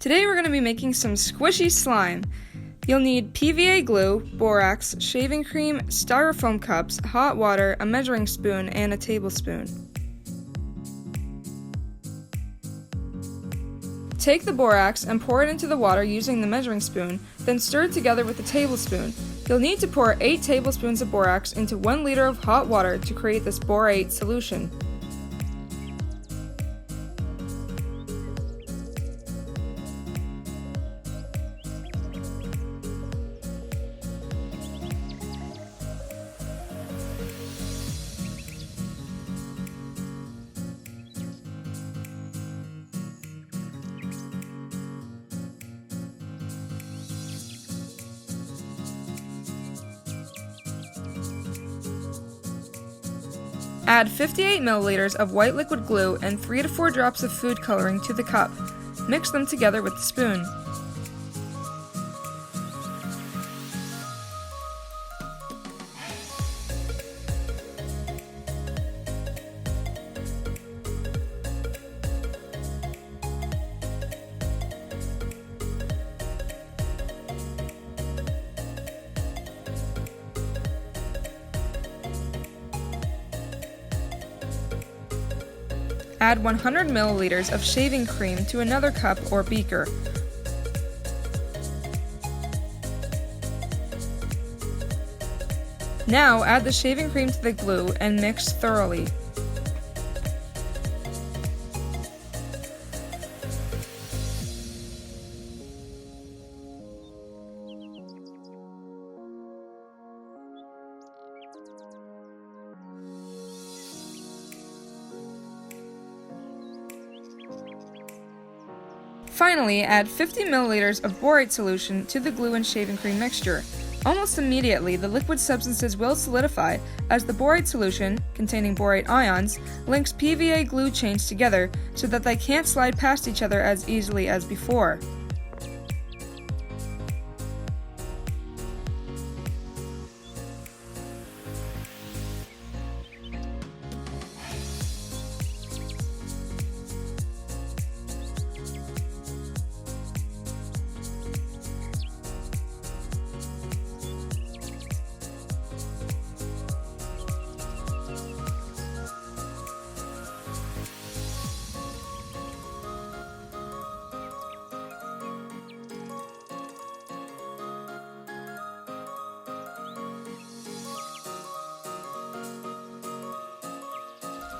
Today we're going to be making some squishy slime. You'll need PVA glue, borax, shaving cream, styrofoam cups, hot water, a measuring spoon, and a tablespoon. Take the borax and pour it into the water using the measuring spoon, then stir it together with the tablespoon. You'll need to pour 8 tablespoons of borax into 1 liter of hot water to create this borate solution. Add 58 milliliters of white liquid glue and 3 to 4 drops of food coloring to the cup. Mix them together with the spoon. Add 100 milliliters of shaving cream to another cup or beaker. Now add the shaving cream to the glue and mix thoroughly. Finally, add 50 milliliters of borate solution to the glue and shaving cream mixture. Almost immediately, the liquid substances will solidify as the borate solution, containing borate ions, links PVA glue chains together so that they can't slide past each other as easily as before.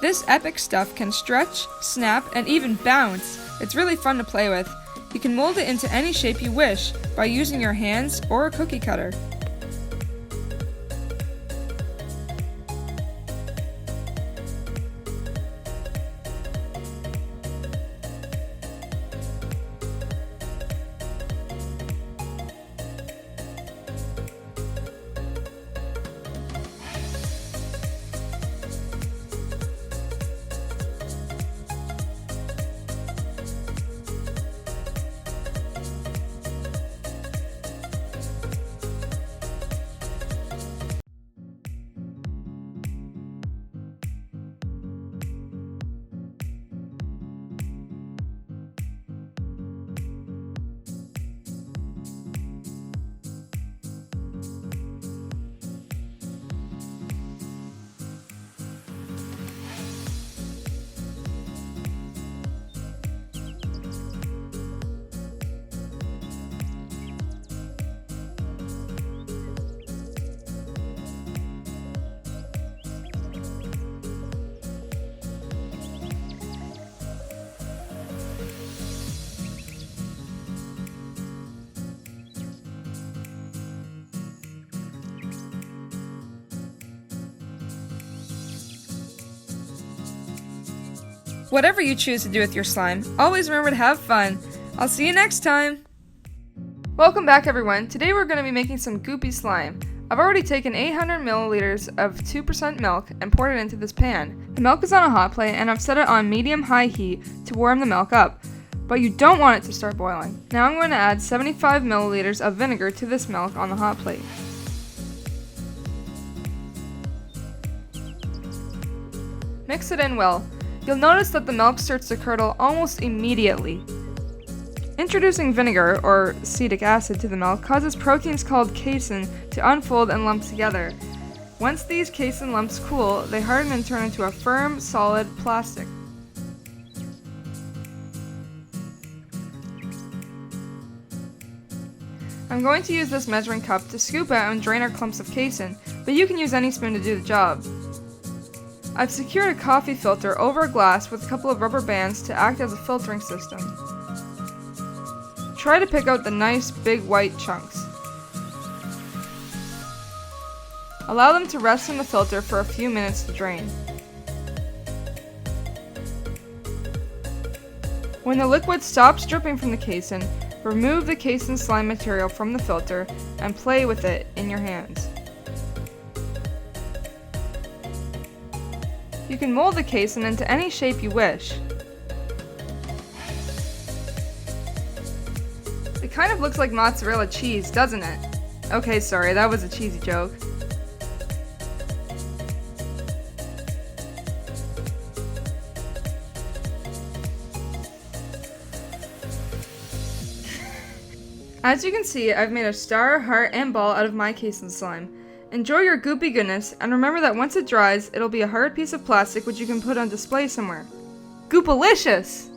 This epic stuff can stretch, snap, and even bounce. It's really fun to play with. You can mold it into any shape you wish by using your hands or a cookie cutter. Whatever you choose to do with your slime, always remember to have fun. I'll see you next time! Welcome back everyone. Today we're going to be making some goopy slime. I've already taken 800 milliliters of 2% milk and poured it into this pan. The milk is on a hot plate and I've set it on medium-high heat to warm the milk up. But you don't want it to start boiling. Now I'm going to add 75 milliliters of vinegar to this milk on the hot plate. Mix it in well. You'll notice that the milk starts to curdle almost immediately. Introducing vinegar, or acetic acid, to the milk causes proteins called casein to unfold and lump together. Once these casein lumps cool, they harden and turn into a firm, solid plastic. I'm going to use this measuring cup to scoop out and drain our clumps of casein, but you can use any spoon to do the job. I've secured a coffee filter over a glass with a couple of rubber bands to act as a filtering system. Try to pick out the nice big white chunks. Allow them to rest in the filter for a few minutes to drain. When the liquid stops dripping from the casein, remove the casein slime material from the filter and play with it in your hands. You can mold the casein into any shape you wish. It kind of looks like mozzarella cheese, doesn't it? Okay, sorry, that was a cheesy joke. As you can see, I've made a star, heart, and ball out of my casein slime. Enjoy your goopy goodness, and remember that once it dries, it'll be a hard piece of plastic which you can put on display somewhere. Goopalicious!